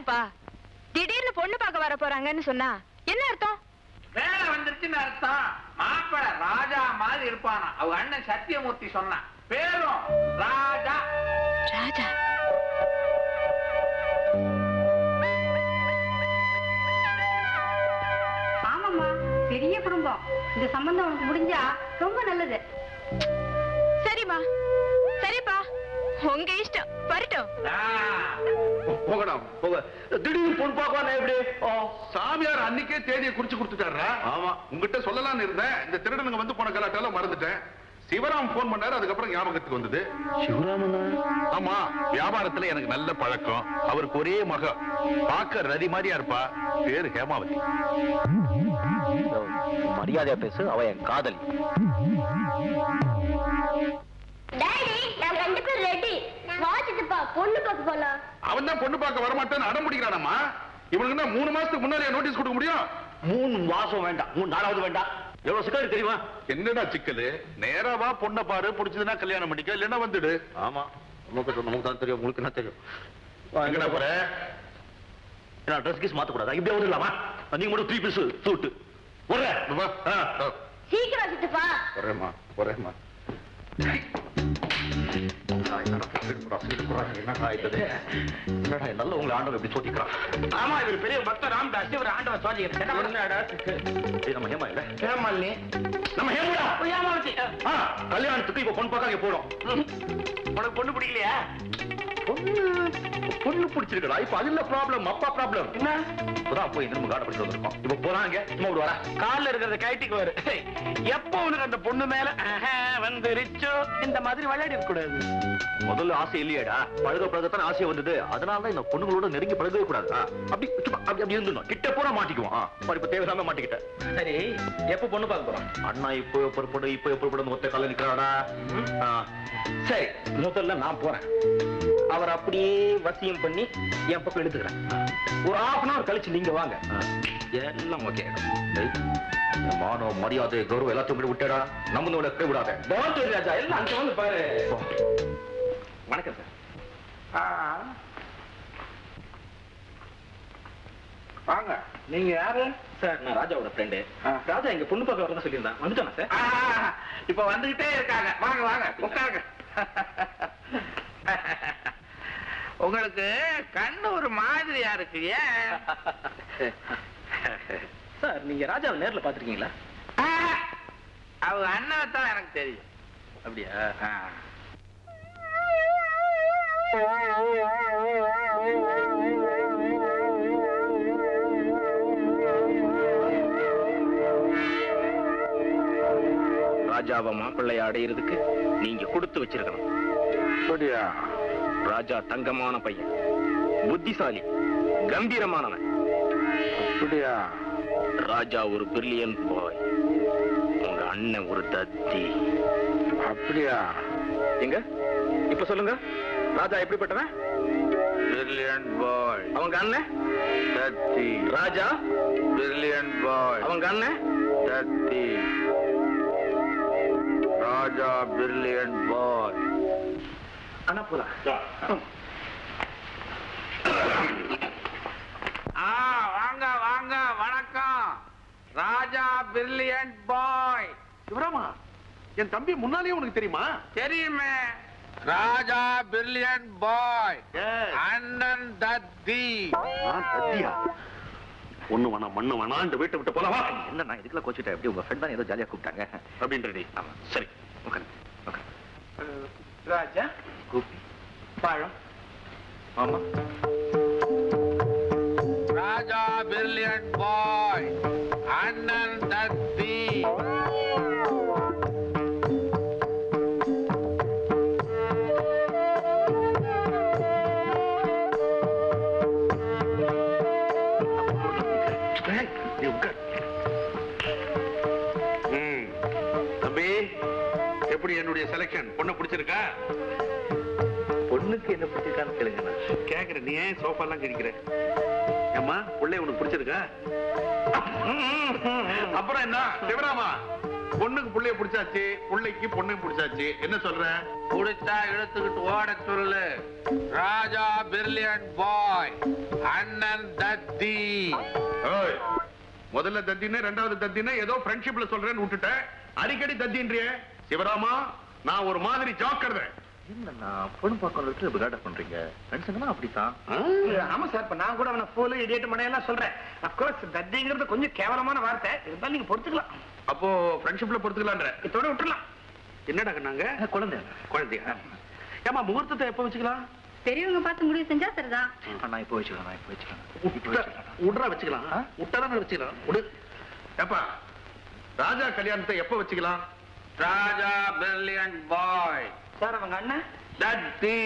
என்னப்பா திடீர்னு பொண்ணு பார்க்க வர போறாங்கன்னு சொன்னா என்ன அர்த்தம்? வேலை வந்துருச்சுன்னு அர்த்தம். மாப்பிள்ளை ராஜா மாதிரி இருப்பானா. அவங்க அண்ணன் சத்தியமூர்த்தி சொன்னா பேரும் ராஜா. ராஜா ஆமாம்மா, பெரிய குடும்பம். இந்த சம்பந்தம் உனக்கு முடிஞ்சா ரொம்ப நல்லது. சரிம்மா, சரிப்பா, உங்க இஷ்டம். வரட்டும். போகலாம் போக. திடீர்னு பொண்ணு பார்க்க எப்படி? சாமியார் அன்னைக்கே தேதியை குறிச்சு கொடுத்துட்டாரா? ஆமா, உங்ககிட்ட சொல்லலாம்னு இருந்தேன். இந்த திருடனுங்க வந்து போன கலாட்டால மறந்துட்டேன். சிவராம் போன் பண்ணாரு, அதுக்கப்புறம் ஞாபகத்துக்கு வந்தது. சிவராமன்? ஆமா, வியாபாரத்துல எனக்கு நல்ல பழக்கம். அவருக்கு ஒரே மக, பார்க்க ரதி மாதிரியா இருப்பா. பேரு ஹேமாவதி. மரியாதையா பேசு, அவ என் காதலி. அவன் தான் பொண்ணு பார்க்க வரமாட்டேன்னு அடம் பிடிக்கிறானம்மா. இவனுக்கு 3 மாசத்துக்கு முன்னாடியே நோட்டீஸ் கொடுக்க முடியும்? 3 மாசம் வேண்டாம், 3 நாளாவது வேண்டாம். எவ்வளவு சிக்கல் தெரியுமா? என்னடா சிக்கலு? நேரா வா, பொண்ணை பாரு, பிடிச்சதுன்னா கல்யாணம் பண்ணிக்க, இல்லன்னா வந்துடு. ஆமா, நமக்கு தான் தெரியும், உங்களுக்கு என்ன தெரியும்? எங்கடா போற? நான் ட்ரெஸ் கீஸ் மாத்த கூடாதா? இப்படியே வந்துடலாமா? நீங்க மட்டும் 3 பீஸ் சூட்டு சீக்கிரம் சித்தப்பா. போறேம்மா. நல்ல உங்களை ஆண்டவன் எப்படி சோதிக்கிறான். ஆமா, இவர் பெரிய பக்தர் ராம்தாஸ். இவர் ஆண்டவன் சோதிக்கிறேன். நம்ம ஹேமா இல்ல, ஹேமாலினி, நம்ம ஹேமுடா. ஹேமாவதி. கல்யாணத்துக்கு இப்ப பொண்ணு பார்க்க போறோம். உனக்கு பொண்ணு பிடிக்கலையா? பொண்ணு பிடிச்சிருக்கா? இப்ப அது இல்ல ப்ராப்ளம், அப்பா ப்ராப்ளம். இப்பதான் போய் நம்ம காட படிச்சு வந்திருக்கோம். இப்ப போறாங்க, சும்மா விடுவாரா? கால்ல இருக்கிறத கைட்டிக்கு வரு. எப்ப உனக்கு அந்த பொண்ணு மேல வந்துருச்சோ இந்த மாதிரி விளையாடி இருக்க கூடாது. முதல்ல ஆசை இல்லையாடா, பழகத்தான் ஆசையை வந்தது. அதனாலதான் இந்த பொண்ணுங்களோட நெருங்கி பழகவே கூடாது. அப்படி அப்படி இருந்துடும். கிட்ட போற மாட்டிக்குவோம். இப்ப தேவையில்லாம மாட்டிக்கிட்டேன். சரி, எப்ப பொண்ணு பார்க்க போறோம்? அண்ணா இப்போ புறப்படும், இப்போ புறப்படும், ஒத்த கால நிக்கிறாடா. சரி, முதல்ல நான் போறேன். அவர் அப்படியே வசியம் பண்ணி என் பக்கம் எடுத்துக்கிறேன். ஒரு 1/2 hour கழிச்சு நீங்க வாங்க. எல்லாம் ஓகே. மானம், மரியாதை, கௌரவம் எல்லாத்தையும் விட்டடா. நம்ம கை விடாத. ராஜா, எல்லாம் அங்க வந்து பாரு. வணக்கம் சார். வாங்க. நீங்க யாரு சார்? நான் ராஜாவோட ஃப்ரெண்டு. ராஜா இங்க பொண்ணு பார்க்க வரதான் சொல்லியிருந்தேன். வந்துட்டானா சார்? இப்ப வந்துகிட்டே இருக்காங்க. வாங்க வாங்க, உட்காருங்க. உங்களுக்கு கண்ணு ஒரு மாதிரியா இருக்கு. ஏன் சார்? நீங்க ராஜாவை நேர்ல பாத்திருக்கீங்களா? அவங்க அண்ணனை தான் எனக்கு தெரியும். அப்படியா? ராஜாவை மாப்பிள்ளைய அடையிறதுக்கு நீங்க கொடுத்து வச்சிருக்கணும். அப்படியா? ராஜா தங்கமான பையன், புத்திசாலி, கம்பீரமானவன். அப்படியா? ராஜா ஒரு பிரில்லியன்ட் பாய், உங்க அண்ணன் ஒரு தத்தி. அப்படியா? எங்க இப்ப சொல்லுங்க, ராஜா எப்படிப்பட்டவன்? பிரில்லியன்ட் பாய். அவங்க அண்ணன் தத்தி. ராஜா பிரில்லியன்ட் பாய். அவங்க அண்ணன் தத்தி. ராஜா பிரில்லியன்ட் பாய். அண்ணா போலாம். வாங்க வாங்க, வணக்கம். ராஜா பிரில்லியன்ட் பாய். சிவராமா, என் தம்பி முன்னாலே உனக்கு தெரியுமா? தெரியுமே. ராஜா பிரில்லியன்ட் பாய், அண்ணன் தத்தி. தத்தியா? ஒண்ணு வேணா மண்ணு வேணா இந்த வீட்டை விட்டு போலவா? என்ன நான் இதுக்குள்ள கோச்சிட்டேன். எப்படி உங்க ஃப்ரெண்ட் தான் ஏதோ ஜாலியா கூப்பிட்டாங்க அப்படின்றது. ஆமா, சரி, ஓகே. ராஜா கூப்பி பழம். ஆமா. ராஜா பிரில்லியன்ட் பாய், அண்ணன் தத்தி. தம்பி, எப்படி என்னுடைய செலக்ஷன்? பொண்ணு பிடிச்சிருக்கா? பொண்ணுக்கு என்ன பிடிச்சிருக்கான்னு கேளுங்க. கேக்குற, நீ ஏன் சோஃபா எல்லாம் கிடைக்கிற? ஏம்மா, பிள்ளை உனக்கு பிடிச்சிருக்கா? அப்புறம் என்ன சிவராமா, பொண்ணுக்கு புள்ளைய பிடிச்சாச்சு, புள்ளைக்கு பொண்ணுக்கு பிடிச்சாச்சு. என்ன சொல்ற? புடிச்சா இழுத்துக்கிட்டு ஓட சொல்லு. ராஜா பிரில்லியன்ட் பாய், அண்ணன் தத்தி. ஏய், முதல்ல தத்தினே ரெண்டாவது தத்தினே ஏதோ ஃப்ரெண்ட்ஷிப்ல சொல்றேன்னு விட்டுட்டேன். அடிக்கடி தத்தின்றியே. சிவராமா, நான் ஒரு மாதிரி ஜாக்கிரதை. என்னண்ணா பொண்ணு பார்க்கறதுக்கு விளையாட பண்றீங்க? ஃப்ரெண்ட்ஸுங்கன்னா அப்படித்தான். ஆமா சார், இப்ப நான் கூட அவனை ஃபூல் இடியட் மடையெல்லாம் சொல்றேன். அப்கோர்ஸ் தத்திங்கிறது கொஞ்சம் கேவலமான வார்த்தை, இருந்தாலும் நீங்க பொறுத்துக்கலாம். அப்போ ஃப்ரெண்ட்ஷிப்ல பொறுத்துக்கலான்ற இதோட விட்டுலாம். என்னடா கண்ணாங்க? குழந்தையா? ஏமா முகூர்த்தத்தை எப்ப வச்சுக்கலாம்? பெரியவங்க பார்த்து முடிவு செஞ்சா சரிதான். நான் இப்போ வச்சுக்கலாம். உட்ரா வச்சுக்கலாம். உட்டாதானே வச்சுக்கலாம். உடு. ஏப்பா, ராஜா கல்யாணத்தை எப்ப வச்சுக்கலாம்? ராஜா பிரில்லியன்ட் பாய். சார் அவங்க அண்ணன் தத்தி.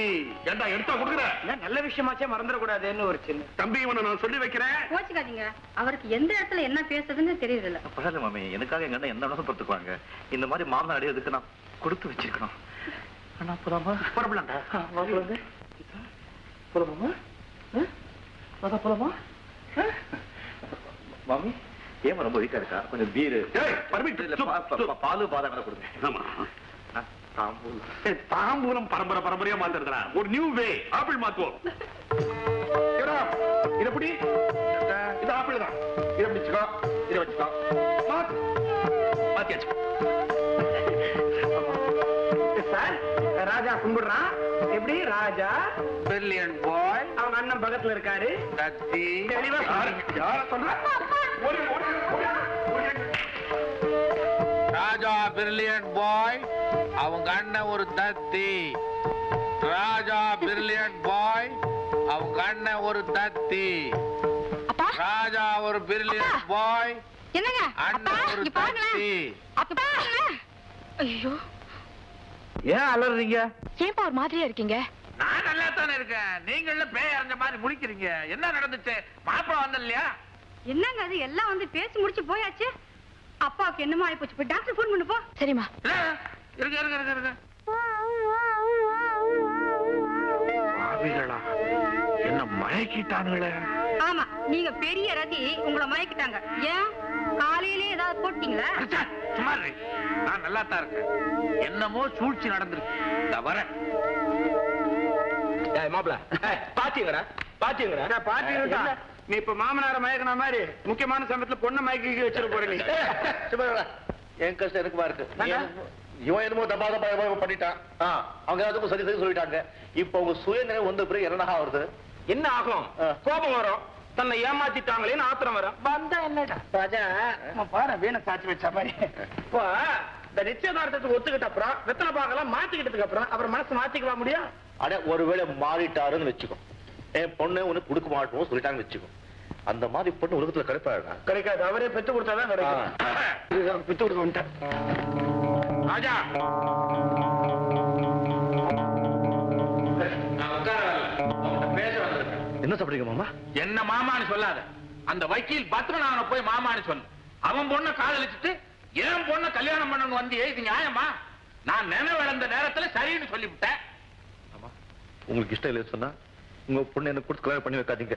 ஏண்டா எடுத்தா கொடுக்குற? நல்ல விஷயமாச்சே மறந்துடக்கூடாதுன்னு ஒரு சின்ன தம்பி, இவனை நான் சொல்லி வைக்கிறேன். கோச்சுக்காதீங்க, அவருக்கு எந்த இடத்துல என்ன பேசுறதுன்னு தெரியுது இல்ல. பரவாயில்ல மாமி, எனக்காக எங்க அண்ணன் எந்த இடத்துல பொறுத்துக்குவாங்க. இந்த மாதிரி மாமன் அடையதுக்கு நான் கொடுத்து வச்சிருக்கணும். அண்ணா போலாமா? புறப்படலாம்டா. போலாமா? அதான் போலாமா? மாமி ஏன் ரொம்ப வீக்கா இருக்கா? கொஞ்சம் பீரு பாலு பாதாம் கொடுங்க. ஆமா, தாம்பூலம் பரம்பரை பரம்பரையா மாத்துறா. ஒரு நியூ வே. ஆப்பிள் மாத்துவோம். இது எப்படி? இது ஆப்பிள் தான். இதை பிடிச்சுக்கோ, இதை வச்சுக்கோ. மாத்தியாச்சு. சார், ராஜா கும்பிடுறான். எப்படி ராஜா பிரில்லியன்ட் பாய், அவங்க அண்ணன் பக்கத்துல இருக்காரு. தத்தி. தெளிவா யார சொல்ற? ராஜா பிரில்லியன்ட் பாய், அவங்க அண்ணன் ஒரு தத்தி. ராஜா பிரில்லியன்ட் பாய், அவங்க அண்ணன் ஒரு தத்தி. அப்பா, ராஜா ஒரு பிரில்லியன்ட் பாய், என்னங்க அண்ணன் ஒரு தத்தி. அப்பா, ஐயோ, ஏன் அலறீங்க? ஏன்பா ஒரு மாதிரியா இருக்கீங்க? நான் நல்லா தானே இருக்கேன். நீங்கள பேய் அரைஞ்ச மாதிரி முழிக்கிறீங்க. என்ன நடந்துச்சு? மாப்பிள வந்த இல்லையா? என்னங்க அது, எல்லாம் வந்து பேசி முடிச்சு போயாச்சு. அப்பாவுக்கு என்னமோ ஆயிப்போச்சு, போய் டாக்டர் போன் பண்ணு போ. சரிம்மா. இருங்க இருங்க இருங்க இருங்க. பாவிகளா, என்ன மயக்கிட்டானுங்களே? ஆமா, நீங்க பெரிய ரதி, உங்களை மயக்கிட்டாங்க. ஏன் காலையிலே ஏதாவது போட்டீங்களா? அச்சா, சும்மா இரு. நான் நல்லா தான் இருக்கேன். என்னமோ சூழ்ச்சி நடந்திருக்கு. இந்த வரேன். மாப்பிள பாத்தீங்கடா, பாத்தீங்கடா, பாத்தீங்க. நீ இப்ப மாமனார மயக்கின மாதிரி முக்கியமான சமயத்துல பொண்ணு மயக்கி வச்சிட போற. நீ என் கஷ்டம் எனக்குமா இருக்கு. இவன் என்னமோ தப்பா பண்ணிட்டான். அவங்க அதுக்கும் சரி சரி சொல்லிட்டாங்க. இப்ப உங்க சுயநிலை வந்த பிறகு என்ன ஆகுறது? என்ன ஆகும்? கோபம் வரும். தன்னை ஏமாத்திட்டாங்களேன்னு ஆத்திரம் வரும். வந்தா என்னடா ராஜா, பாரு வீணை சாட்சி வச்ச மாதிரி. இப்போ இந்த நிச்சயதார்த்தத்துக்கு ஒத்துக்கிட்ட அப்புறம் வெத்தனை பாக்கலாம் மாத்திக்கிட்டதுக்கு அப்புறம் மனசு மாத்திக்கவா முடியும்? அட, ஒருவேளை மாறிட்டாருன்னு வச்சுக்கோ. என் பொண்ணு உனக்கு கொடுக்க மாட்டோம் சொல்லிட்டாங்கன்னு வச்சுக்கோ. அந்த மாதிரி பொண்ணு உலகத்துல கிடைப்பாரு? கிடைக்காது. அவரே பெத்து கொடுத்தாதான் கிடைக்கும். பெத்து கொடுக்க வந்துட்டேன். ராஜா, என்ன சாப்பிடுறீங்க மாமா? என்ன மாமான்னு சொல்லாத. அந்த வக்கீல் பத்மநாதனை போய் மாமான்னு சொல்லு. அவன் பொண்ணை காதலிச்சுட்டு என் பொண்ணை கல்யாணம் பண்ணணும் வந்து இது நியாயமா? நான் நினைவிழந்த நேரத்துல சரின்னு சொல்லிவிட்டேன். உங்களுக்கு இஷ்டம் இல்லைன்னு சொன்னா உங்க பொண்ணு என்ன கொடுத்து கல்யாணம் பண்ணி வைக்காதீங்க.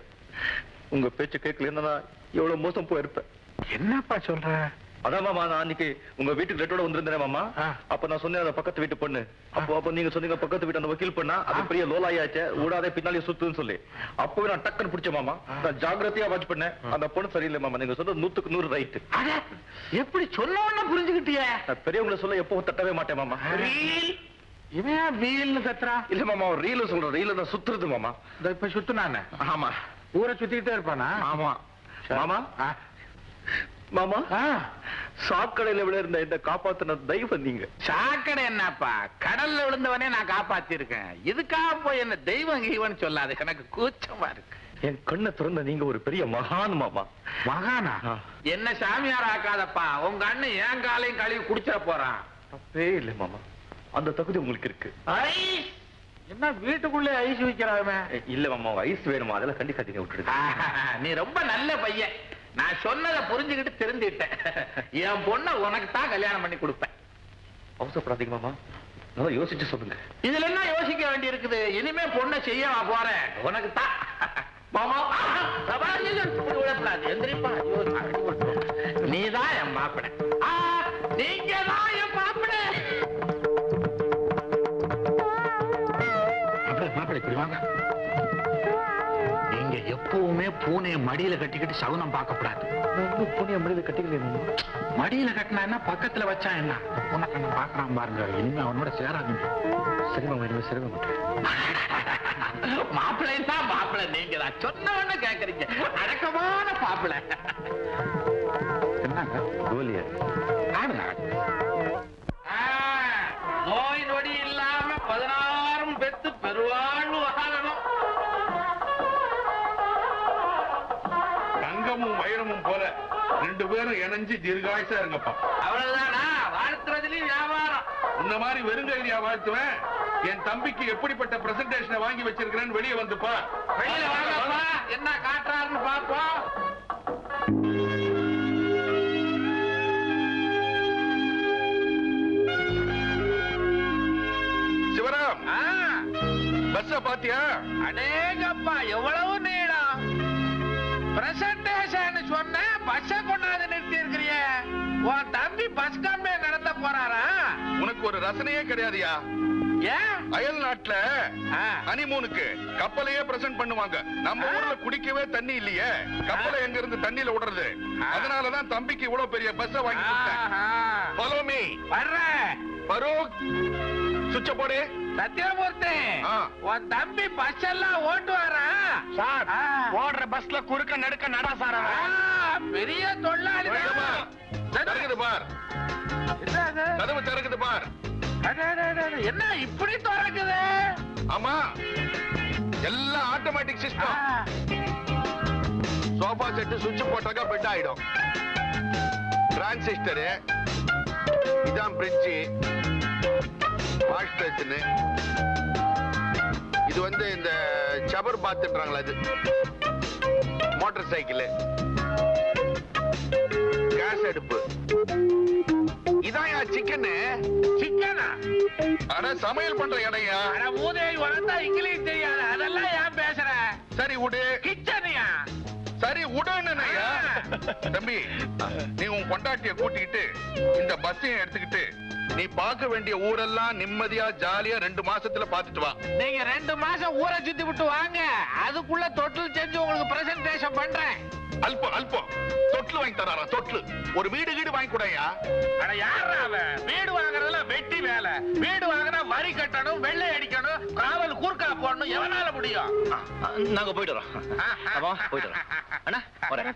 உங்க பேச்சு கேட்கலன்னா எவ்வளவு மோசம் போயிருப்பேன். என்னப்பா சொல்ற? அதான் மாமா, நான் அன்னைக்கு உங்க வீட்டுக்கு லெட்டரோட வந்திருந்தேன் மாமா. அப்ப நான் சொன்னேன் அந்த பக்கத்து வீட்டு பொண்ணு. அப்போ நீங்க சொன்னீங்க பக்கத்து வீட்டு அந்த வக்கீல் பொண்ணா அது பெரிய லோலாயாச்சே, ஊடாதே பின்னாலே சுத்துன்னு சொல்லி. அப்பவே நான் டக்குன்னு பிடிச்சேன் மாமா. நான் ஜாகிரதையா வாட்ச் பண்ணேன். அந்த பொண்ணு சரியில்லை மாமா. நீங்க சொல்றது 100க்கு 100 ரைட். எப்படி சொன்ன புரிஞ்சுக்கிட்டிய? நான் பெரியவங்களை சொல்ல எப்பவும் தட்டவே மாட்டேன் மாமா. இவன் வீல்னு கத்துறா? இல்ல மாமா, ரீல சொல்றேன். ரீல தான் சுத்துறது மாமா. இப்ப சுத்துனானே. ஆமா, ஊரை சுத்திக்கிட்டே இருப்பானா? ஆமா மாமா. மாமா, சாக்கடையில விழுந்த இந்த காப்பாத்தின தெய்வம் நீங்க. சாக்கடை என்னப்பா, கடல்ல விழுந்தவனே நான் காப்பாத்தி இருக்கேன். இதுக்காக போய் என்ன தெய்வம் கீவன் சொல்லாது. எனக்கு கூச்சமா இருக்கு. என் கண்ணை திறந்த நீங்க ஒரு பெரிய மகான் மாமா. மகானா? என்ன சாமியார் ஆக்காதப்பா. உங்க அண்ணன் என் காலையும் கழுவி குடிச்சிட போறான். தப்பே இல்லை மாமா, அந்த தகுதி உங்களுக்கு இருக்கு. என்ன வீட்டுக்குள்ளே ஐஸ் வைக்கிறாமே? இல்ல மாமா, ஐஸ் வேணுமா? அதெல்லாம் கண்டிக்காதீங்க, விட்டுடுங்க. நீ ரொம்ப நல்ல பையன். நான் சொன்னதை புரிஞ்சுக்கிட்டு திருந்திட்டேன். என் பொண்ணை உனக்கு தான் கல்யாணம் பண்ணி கொடுப்பேன். அவசரப்படாதீங்க மாமா, நல்லா யோசிச்சு சொல்லுங்க. இதுல என்ன யோசிக்க வேண்டி இருக்குது? இனிமே பொண்ணை செய்ய போறேன். உனக்கு தான் மாமா. விடப்படாது. எந்திரிப்பா. நீதான் என் மாப்பிள்ளை. நீங்க தான் என் மாப்பிள்ளை. மாப்பிள்ளை இப்படி வாங்க. நீங்க எப்பவுமே பூனைய மடியில கட்டிக்கிட்டு சகுனம் பார்க்க கூடாது. பூனைய மடியில கட்டிக்கல. மடியில கட்டினா என்ன, பக்கத்துல வச்சா என்ன? பூனை கண்ணை பாக்குறான் பாருங்க, இனிமே அவனோட சேராதுங்க. சரி மாமா, இனிமே சரி மாப்பிள்ளை தான் மாப்பிள்ளை, நீங்க தான் சொன்ன கேக்குறீங்க. அடக்கமான மாப்பிள்ளை. என்னங்க கோலியா? ஆடுங்க. நோய் நொடி இல்லாம 16 பெத்து பெருவாழ்வு வாழணும். தங்கமும் வைரமும் போல 2 பேரும் இணைஞ்சு தீர்காயுசா இருங்கப்பா. அவ்வளவுதானா? வாழ்த்துறதுலயும் வியாபாரம். இந்த மாதிரி வெறுங்கையா வாழ்த்துவேன். என் தம்பிக்கு எப்படிப்பட்ட பிரசன்டேஷனை வாங்கி வச்சிருக்கிறேன்னு வெளியே வந்துப்பா. வெளியில வாங்கப்பா, என்ன காட்டுறாருன்னு பாப்போம். சிவராம், பஸ்ஸ பாத்தியா? அடேங்கப்பா, எவ்வளவு நீளம்! பிரசன்டேஷன் சொன்ன பஸ்ஸ கொண்டாந்து நிறுத்தி இருக்கிறிய. உன் தம்பி பஸ் கம்பெனி நடத்த போறாரா? உனக்கு ஒரு ரசனையே கிடையாதுயா. ஏன்? அயல் நாட்டுல ஹனிமூனுக்கு கப்பலையே பிரசன்ட் பண்ணுவாங்க. நம்ம ஊர்ல குடிக்கவே தண்ணி இல்லையே, கப்பலை எங்க இருந்து தண்ணியில விடுறது? அதனாலதான் தம்பிக்கு இவ்வளவு பெரிய பஸ்ஸ வாங்கி கொடுத்தேன். Follow me. வர்றேன். பரூக், சுவிட்ச போடு. சத்யமூர்த்தி, உன் தம்பி பஸ் எல்லாம் ஓட்டுவாரா? சார், ஓடுற பஸ்ல குறுக்க நடுக்க நடா சார். பெரிய தொழிலாளி. திறக்குது பார், கதவு திறக்குது பார். என்ன இப்படி திறக்குது? ஆமா, எல்லாம் ஆட்டோமேட்டிக் சிஸ்டம். சோஃபா செட் சுவிட்ச் போட்டாக்கா பெட் ஆயிடும். டிரான்சிஸ்டரு, இதான் பிரிட்ஜ், வாஷ் பேசின், இது வந்து இந்த சபர் பாத்துன்றாங்களா, இது மோட்டார் சைக்கிள், கேஸ் அடுப்பு, இதான் சிக்கனு. சிக்கனா? அட சமையல் பண்ற இடையா. அட மூதேவி, வளர்ந்தா இங்கிலீஷ் தெரியாது, அதெல்லாம் ஏன் பேசுற? சரி விடு. கிச்சனியா? சரி விடுன்னையா. தம்பி, நீ உன் பொண்டாட்டிய கூட்டிக்கிட்டு இந்த பஸ்ஸையும் எடுத்துக்கிட்டு நீ பார்க்க வேண்டிய ஊரெல்லாம் நிம்மதியா ஜாலியா 2 மாசத்துல பாத்துட்டு வா. நீங்க 2 மாசம் ஊரை சுத்தி விட்டு வாங்க, அதுக்குள்ள தொட்டில் செஞ்சு உங்களுக்கு பிரசன்டேஷன் பண்றேன். அல்பம் தொட்டில் வாங்கி தராரா? தொட்டில் ஒரு வீடு கீடு வாங்கி கூடயா? அட யாரா அவன்? வீடு வாங்குறதுல வெட்டி வேலை. வீடு வாங்குனா வரி கட்டணும், வெள்ளை அடிக்கணும், காவல் கூர்க்கா போடணும். எவனால முடியும்? நாங்க போயிட்டு வரோம். போயிட்டு வரோம். அண்ணா வரேன்.